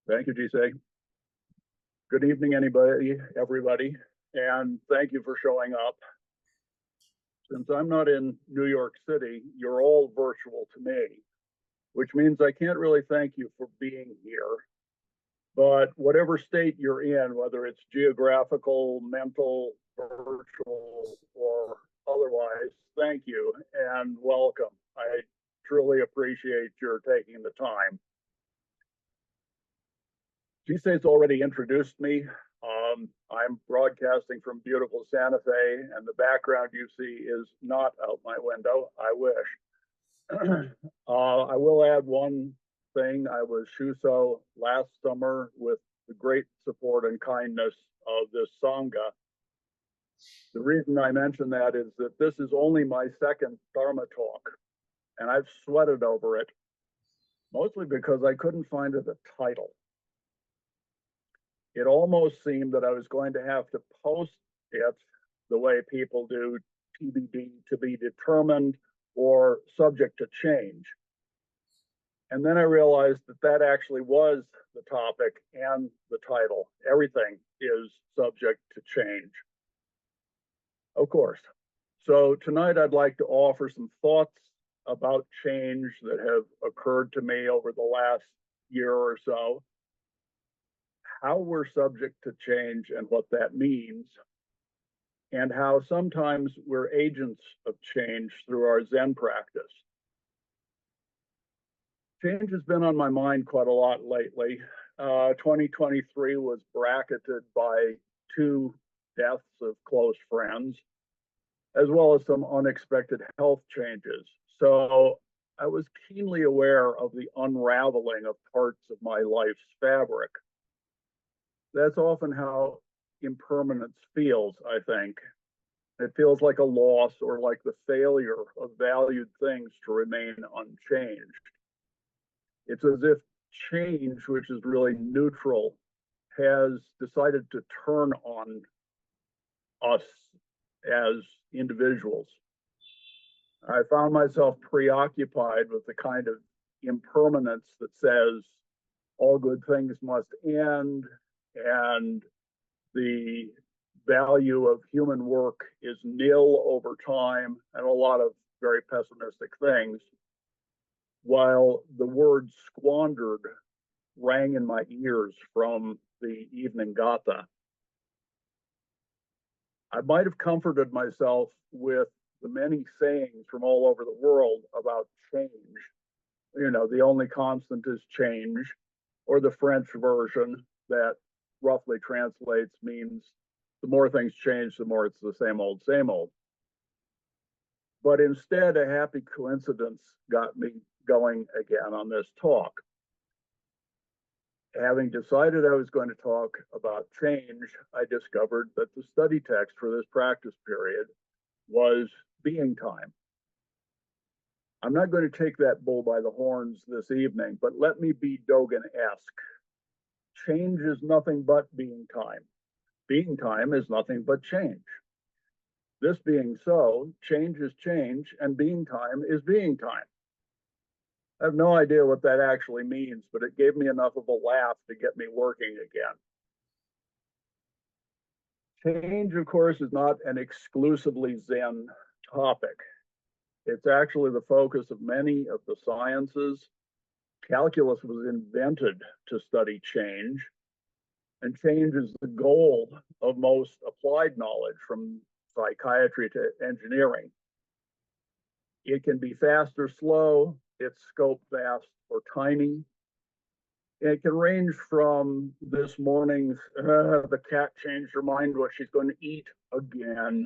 Thank you, GC. Good evening, everybody, and thank you for showing up. Since I'm not in New York City, you're all virtual to me, which means I can't really thank you for being here. But whatever state you're in, whether it's geographical, mental, virtual, or otherwise, thank you and welcome. I truly appreciate your taking the time. Gisei's already introduced me. I'm broadcasting from beautiful Santa Fe, and the background you see is not out my window. I wish. I will add one thing. I was Shuso last summer with the great support and kindness of this Sangha. The reason I mention that is that this is only my second Dharma talk, and I've sweated over it, mostly because I couldn't find it a title. It almost seemed that I was going to have to post it the way people do, TBD, to be determined, or subject to change. And then I realized that that actually was the topic and the title. Everything is subject to change, of course. So tonight I'd like to offer some thoughts about change that have occurred to me over the last year or so, how we're subject to change and what that means, and how sometimes we're agents of change through our Zen practice. Change has been on my mind quite a lot lately. 2023 was bracketed by 2 deaths of close friends, as well as some unexpected health changes. So I was keenly aware of the unraveling of parts of my life's fabric. That's often how impermanence feels, I think. It feels like a loss or like the failure of valued things to remain unchanged. It's as if change, which is really neutral, has decided to turn on us as individuals. I found myself preoccupied with the kind of impermanence that says all good things must end, and the value of human work is nil over time, and a lot of very pessimistic things, while the word squandered rang in my ears from the evening gatha. I might have comforted myself with the many sayings from all over the world about change. You know, the only constant is change, or the French version that roughly translates means the more things change, the more it's the same old, same old. But instead, a happy coincidence got me going again on this talk. Having decided I was going to talk about change, I discovered that the study text for this practice period was being time. I'm not going to take that bull by the horns this evening, but let me be Dogen-esque. Change is nothing but being time. Being time is nothing but change. This being so, change is change, and being time is being time. I have no idea what that actually means, but it gave me enough of a laugh to get me working again. Change, of course, is not an exclusively Zen topic. It's actually the focus of many of the sciences. Calculus was invented to study change, and change is the goal of most applied knowledge, from psychiatry to engineering. It can be fast or slow, it's scope vast or tiny. It can range from this morning's, the cat changed her mind what she's going to eat again,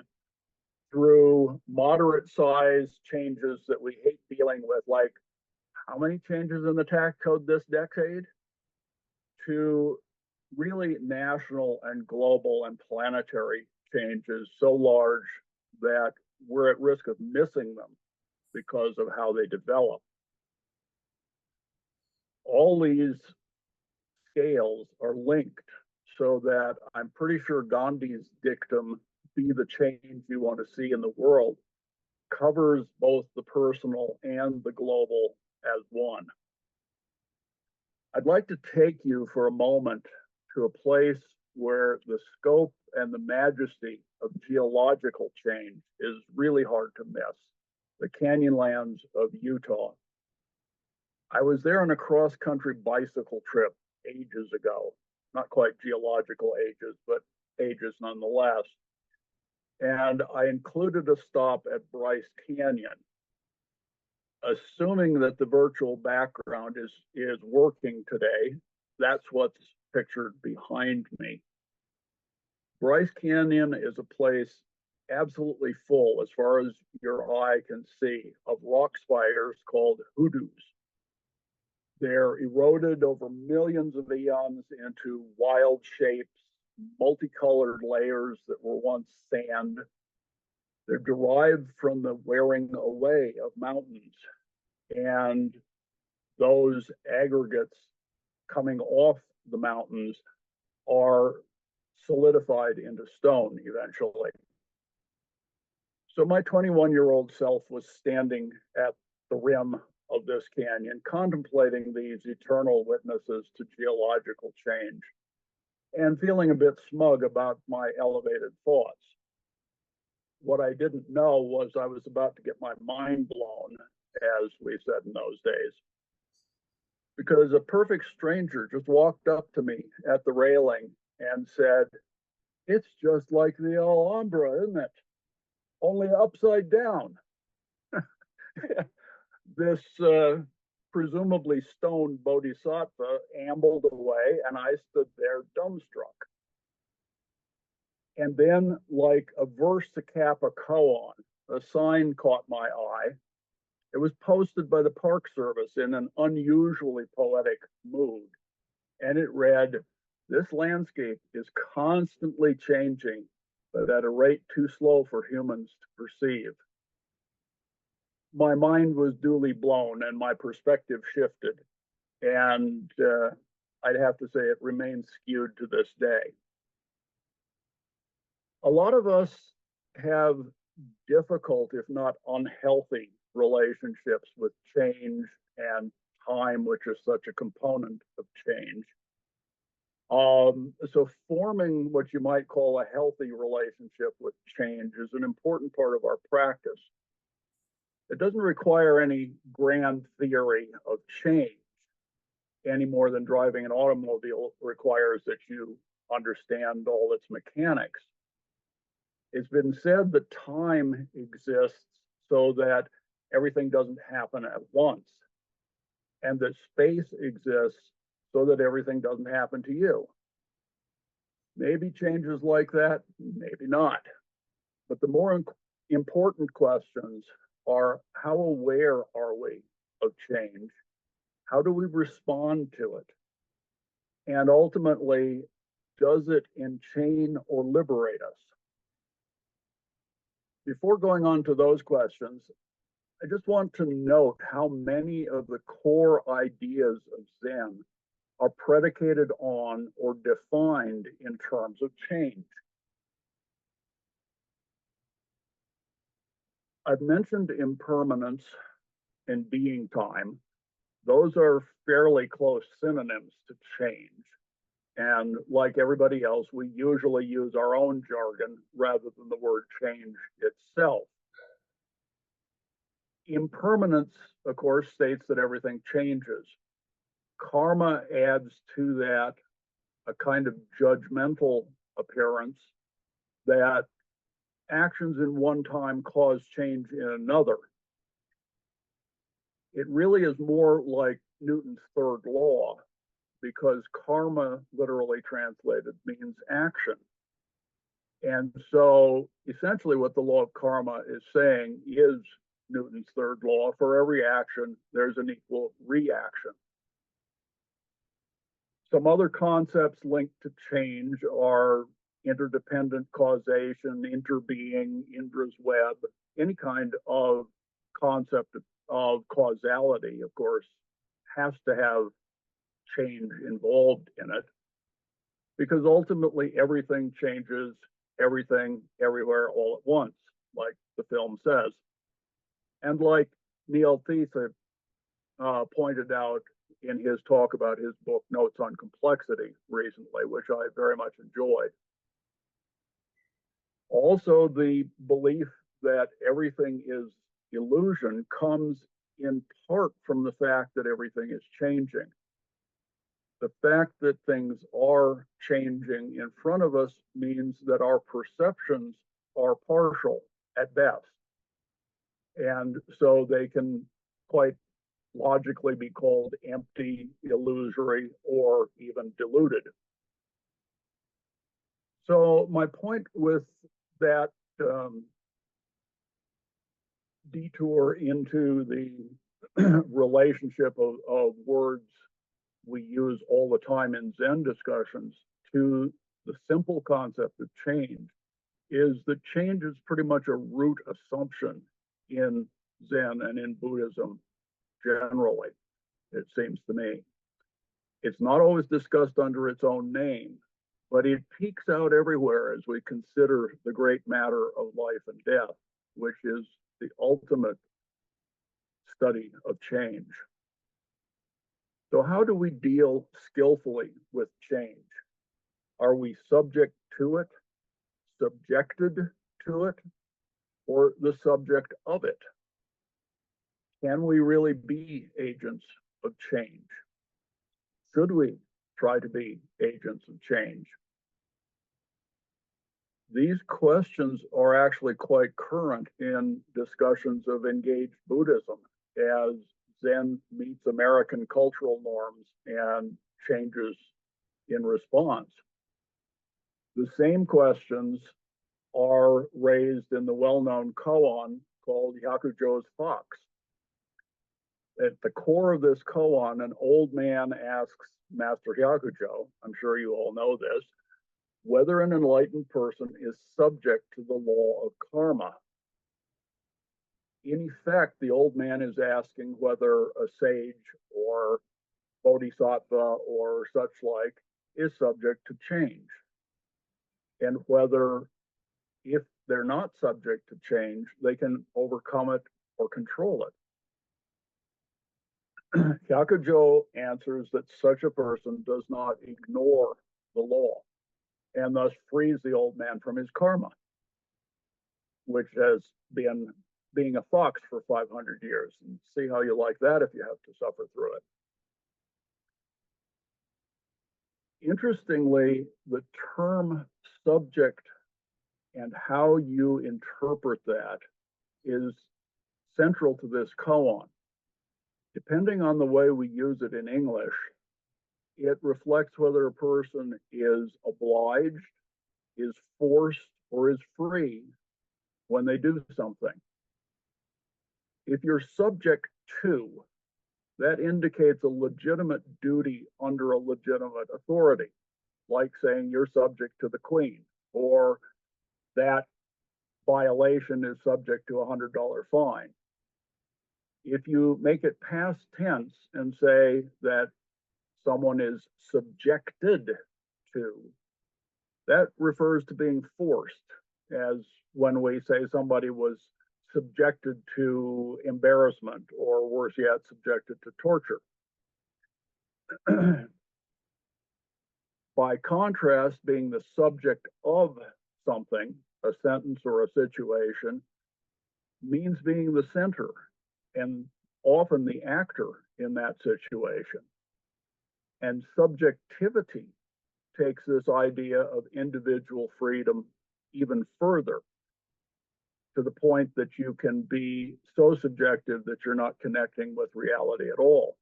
through moderate size changes that we hate dealing with, like how many changes in the tax code this decade, to really national and global and planetary changes so large that we're at risk of missing them because of how they develop. All these scales are linked, so that I'm pretty sure Gandhi's dictum, "Be the change you want to see in the world," covers both the personal and the global as one. I'd like to take you for a moment to a place where the scope and the majesty of geological change is really hard to miss, the canyonlands of Utah. I was there on a cross-country bicycle trip ages ago, not quite geological ages, but ages nonetheless. And I included a stop at Bryce Canyon. Assuming that the virtual background is working today, that's what's pictured behind me. Bryce Canyon is a place absolutely full, as far as your eye can see, of rock spiders called hoodoos. They're eroded over millions of eons into wild shapes, multicolored layers that were once sand. They're derived from the wearing away of mountains, and those aggregates coming off the mountains are solidified into stone eventually. So my 21-year-old self was standing at the rim of this canyon, contemplating these eternal witnesses to geological change and feeling a bit smug about my elevated thoughts. What I didn't know was I was about to get my mind blown, as we said in those days, because a perfect stranger just walked up to me at the railing and said, "It's just like the Alhambra, isn't it? Only upside down." This presumably stoned bodhisattva ambled away, and I stood there dumbstruck. And then, like a verse to cap a koan, a sign caught my eye. It was posted by the Park Service in an unusually poetic mood, and it read, "This landscape is constantly changing, but at a rate too slow for humans to perceive." My mind was duly blown and my perspective shifted, and I'd have to say it remains skewed to this day. A lot of us have difficult, if not unhealthy, relationships with change and time, which is such a component of change. So forming what you might call a healthy relationship with change is an important part of our practice. It doesn't require any grand theory of change any more than driving an automobile requires that you understand all its mechanics. It's been said that time exists so that everything doesn't happen at once, and that space exists so that everything doesn't happen to you. Maybe changes like that, maybe not. But the more important questions are, how aware are we of change? How do we respond to it? And ultimately, does it enchain or liberate us? Before going on to those questions, I just want to note how many of the core ideas of Zen are predicated on or defined in terms of change. I've mentioned impermanence and being time. Those are fairly close synonyms to change. And like everybody else, we usually use our own jargon rather than the word change itself. Impermanence, of course, states that everything changes. Karma adds to that a kind of judgmental appearance that actions in one time cause change in another. It really is more like Newton's third law, because karma, literally translated, means action. And so essentially what the law of karma is saying is Newton's third law: for every action, there's an equal reaction. Some other concepts linked to change are interdependent causation, interbeing, Indra's web, any kind of concept of causality, of course, has to have change involved in it, because ultimately everything changes, everything, everywhere, all at once, like the film says. And like Neil Thiese pointed out, in his talk about his book, Notes on Complexity, recently, which I very much enjoyed. Also, the belief that everything is illusion comes in part from the fact that everything is changing. The fact that things are changing in front of us means that our perceptions are partial at best. And so they can quite logically be called empty, illusory, or even deluded. So my point with that detour into the relationship of words we use all the time in Zen discussions to the simple concept of change is that change is pretty much a root assumption in Zen and in Buddhism generally, it seems to me. It's not always discussed under its own name, but it peeks out everywhere as we consider the great matter of life and death, which is the ultimate study of change. So how do we deal skillfully with change? Are we subject to it, subjected to it, or the subject of it? Can we really be agents of change? Should we try to be agents of change? These questions are actually quite current in discussions of engaged Buddhism as Zen meets American cultural norms and changes in response. The same questions are raised in the well-known koan called Hyakujo's Fox. At the core of this koan, an old man asks Master Hyakujo, I'm sure you all know this, whether an enlightened person is subject to the law of karma. In effect, the old man is asking whether a sage or bodhisattva or such like is subject to change, and whether, if they're not subject to change, they can overcome it or control it. Hyakujo answers that such a person does not ignore the law and thus frees the old man from his karma, which has been being a fox for 500 years. And see how you like that if you have to suffer through it. Interestingly, the term subject and how you interpret that is central to this koan. Depending on the way we use it in English, it reflects whether a person is obliged, is forced, or is free when they do something. If you're subject to, that indicates a legitimate duty under a legitimate authority, like saying you're subject to the queen, or that violation is subject to a $100 fine. If you make it past tense and say that someone is subjected to, that refers to being forced, as when we say somebody was subjected to embarrassment, or worse yet, subjected to torture. By contrast, being the subject of something, a sentence or a situation, means being the center and often the actor in that situation. And subjectivity takes this idea of individual freedom even further, to the point that you can be so subjective that you're not connecting with reality at all.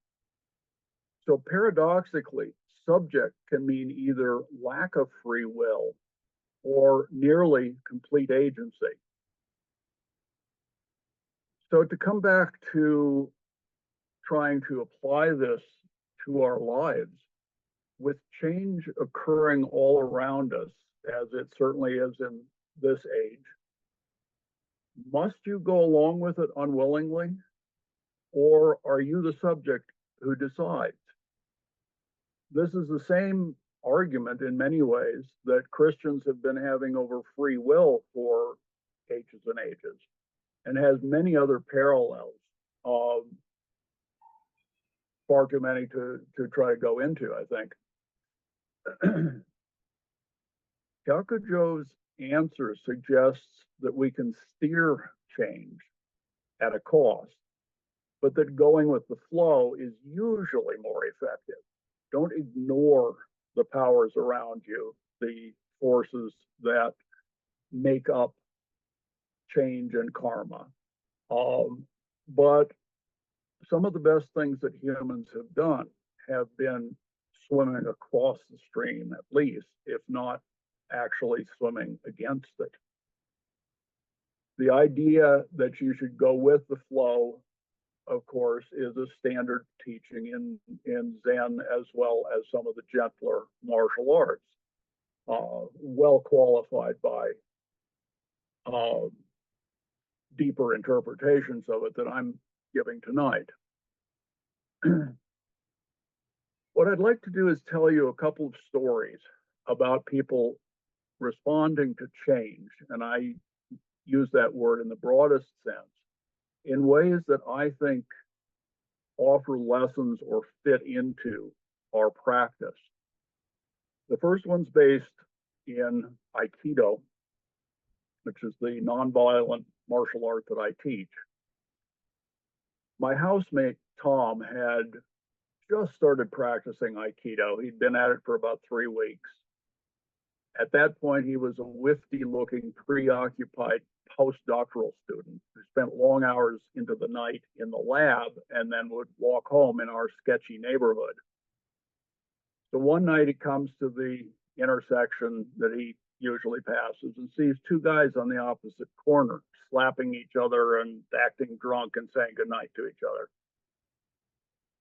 So paradoxically, subject can mean either lack of free will or nearly complete agency. So to come back to trying to apply this to our lives, with change occurring all around us, as it certainly is in this age, must you go along with it unwillingly, or are you the subject who decides? This is the same argument in many ways that Christians have been having over free will for ages and ages, and has many other parallels. far too many to try to go into, I think. Kyakujo's answer suggests that we can steer change at a cost, but that going with the flow is usually more effective. Don't ignore the powers around you, the forces that make up change and karma. But some of the best things that humans have done have been swimming across the stream, at least, if not actually swimming against it. The idea that you should go with the flow, of course, is a standard teaching in Zen as well as some of the gentler martial arts, well qualified by deeper interpretations of it that I'm giving tonight. What I'd like to do is tell you a couple of stories about people responding to change, and I use that word in the broadest sense, in ways that I think offer lessons or fit into our practice. The first one's based in Aikido, which is the nonviolent martial art that I teach. My housemate, Tom, had just started practicing Aikido. He'd been at it for about 3 weeks. At that point, he was a wifty-looking, preoccupied postdoctoral student who spent long hours into the night in the lab and then would walk home in our sketchy neighborhood. So one night he comes to the intersection that he usually passes and sees 2 guys on the opposite corner slapping each other and acting drunk and saying goodnight to each other.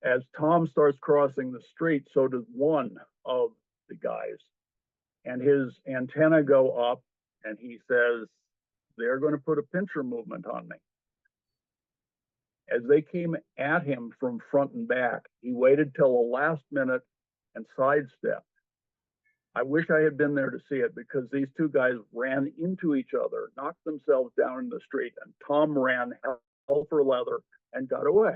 As Tom starts crossing the street, so does one of the guys. And his antenna go up and he says, they're going to put a pincher movement on me. As they came at him from front and back, he waited till the last minute and sidestepped. I wish I had been there to see it, because these 2 guys ran into each other, knocked themselves down in the street, and Tom ran hell for leather and got away.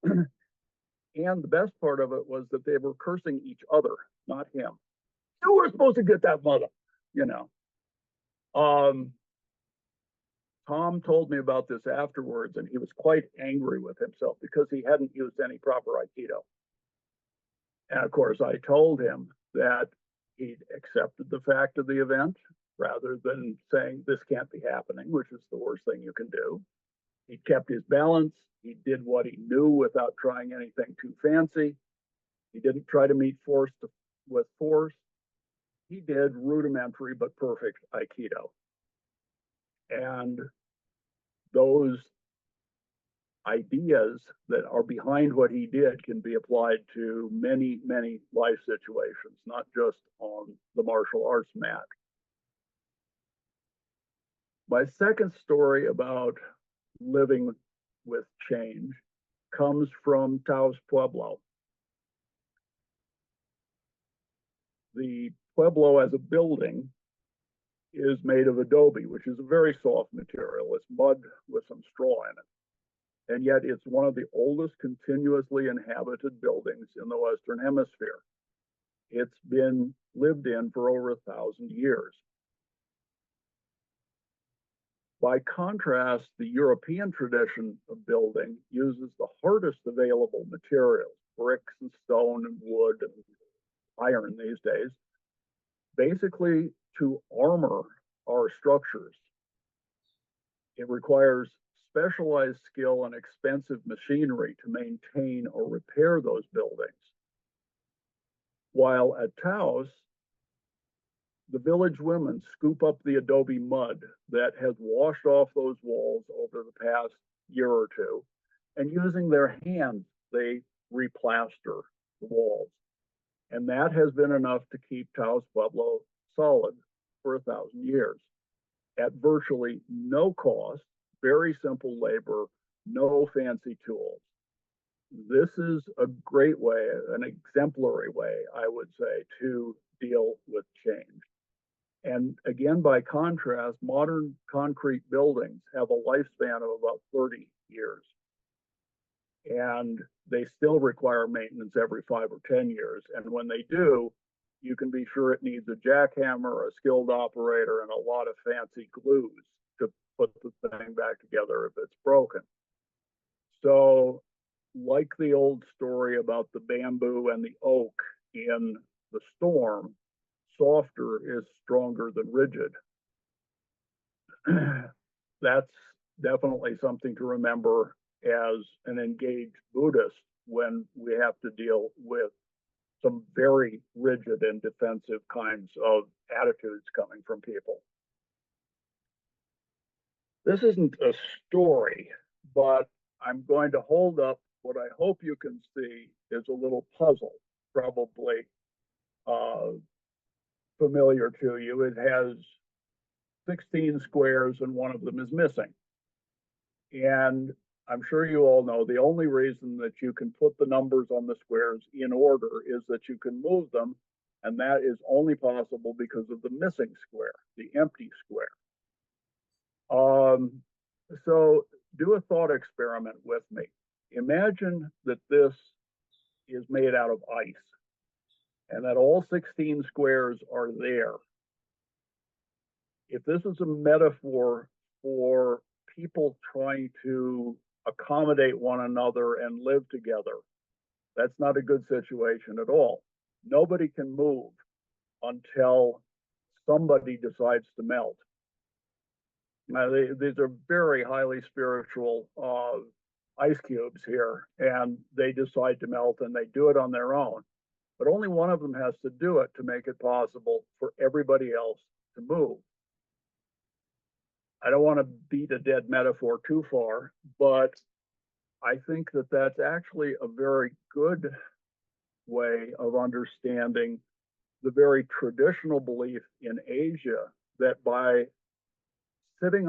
And the best part of it was that they were cursing each other, not him. You were supposed to get that mother, you know. Tom told me about this afterwards, and he was quite angry with himself because he hadn't used any proper Aikido. And of course, I told him that he'd accepted the fact of the event rather than saying this can't be happening, which is the worst thing you can do. He kept his balance. He did what he knew without trying anything too fancy. He didn't try to meet force with force. He did rudimentary but perfect Aikido. And those ideas that are behind what he did can be applied to many, many life situations, not just on the martial arts mat. My second story about living with change comes from Taos Pueblo. The Pueblo as a building is made of adobe, which is a very soft material. It's mud with some straw in it. And yet it's one of the oldest continuously inhabited buildings in the Western Hemisphere. It's been lived in for over 1,000 years. By contrast, the European tradition of building uses the hardest available materials, bricks and stone and wood and iron these days, basically to armor our structures. It requires specialized skill and expensive machinery to maintain or repair those buildings. While at Taos, the village women scoop up the adobe mud that has washed off those walls over the past year or two, and using their hands, they replaster the walls. And that has been enough to keep Taos Pueblo solid for 1,000 years at virtually no cost, very simple labor, no fancy tools. This is a great way, an exemplary way, I would say, to deal with change. And again, by contrast, modern concrete buildings have a lifespan of about 30 years. and they still require maintenance every 5 or 10 years. And when they do, you can be sure it needs a jackhammer, a skilled operator, and a lot of fancy glues to put the thing back together if it's broken. So, like the old story about the bamboo and the oak in the storm, softer is stronger than rigid. That's definitely something to remember as an engaged Buddhist when we have to deal with some very rigid and defensive kinds of attitudes coming from people. This isn't a story, but I'm going to hold up what I hope you can see is a little puzzle, probably familiar to you. It has 16 squares and one of them is missing. And I'm sure you all know the only reason that you can put the numbers on the squares in order is that you can move them. And that is only possible because of the missing square, the empty square. So do a thought experiment with me. Imagine that this is made out of ice and that all 16 squares are there. If this is a metaphor for people trying to accommodate one another and live together, that's not a good situation at all. Nobody can move until somebody decides to melt. Now, these are very highly spiritual ice cubes here, and they decide to melt and they do it on their own. But only one of them has to do it to make it possible for everybody else to move. I don't want to beat a dead metaphor too far, but I think that that's actually a very good way of understanding the very traditional belief in Asia that by sitting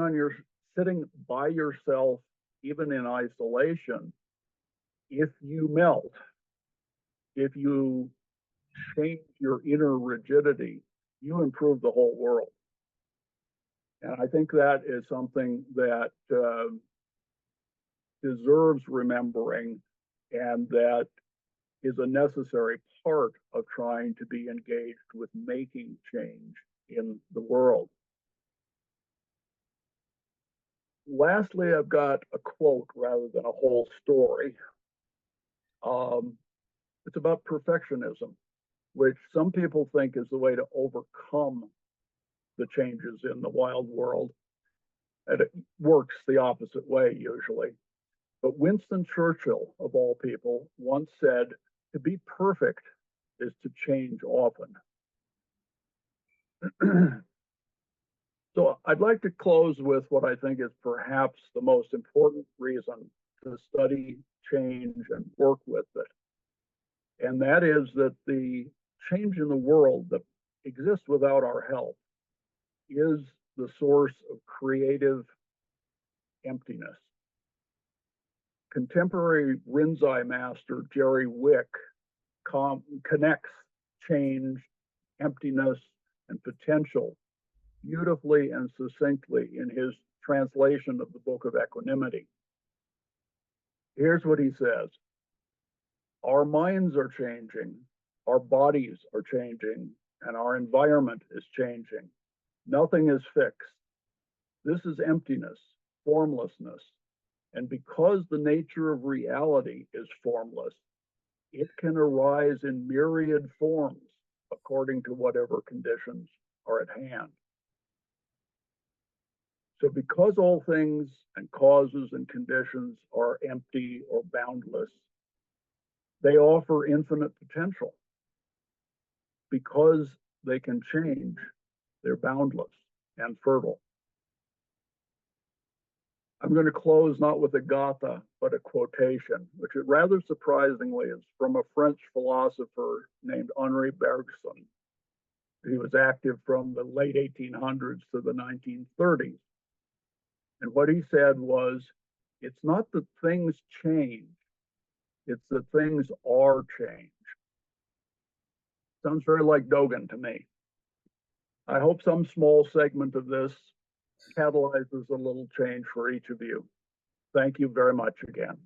by yourself, even in isolation, if you melt, if you change your inner rigidity, you improve the whole world. And I think that is something that deserves remembering and that is a necessary part of trying to be engaged with making change in the world. Lastly, I've got a quote rather than a whole story. It's about perfectionism, which some people think is the way to overcome the changes in the wild world. And it works the opposite way usually. But Winston Churchill, of all people, once said, to be perfect is to change often. So I'd like to close with what I think is perhaps the most important reason to study change and work with it. And that is that the change in the world that exists without our help is the source of creative emptiness. Contemporary Rinzai master Jerry Wick connects change, emptiness, and potential beautifully and succinctly in his translation of the Book of Equanimity. Here's what he says. Our minds are changing, our bodies are changing, and our environment is changing. Nothing is fixed. This is emptiness, formlessness. And because the nature of reality is formless, it can arise in myriad forms according to whatever conditions are at hand. So because all things and causes and conditions are empty or boundless, they offer infinite potential. Because they can change, they're boundless and fertile. I'm going to close not with a gatha, but a quotation, which rather surprisingly is from a French philosopher named Henri Bergson. He was active from the late 1800s to the 1930s. And what he said was, it's not that things change, it's that things are changed. Sounds very like Dogen to me. I hope some small segment of this catalyzes a little change for each of you. Thank you very much again.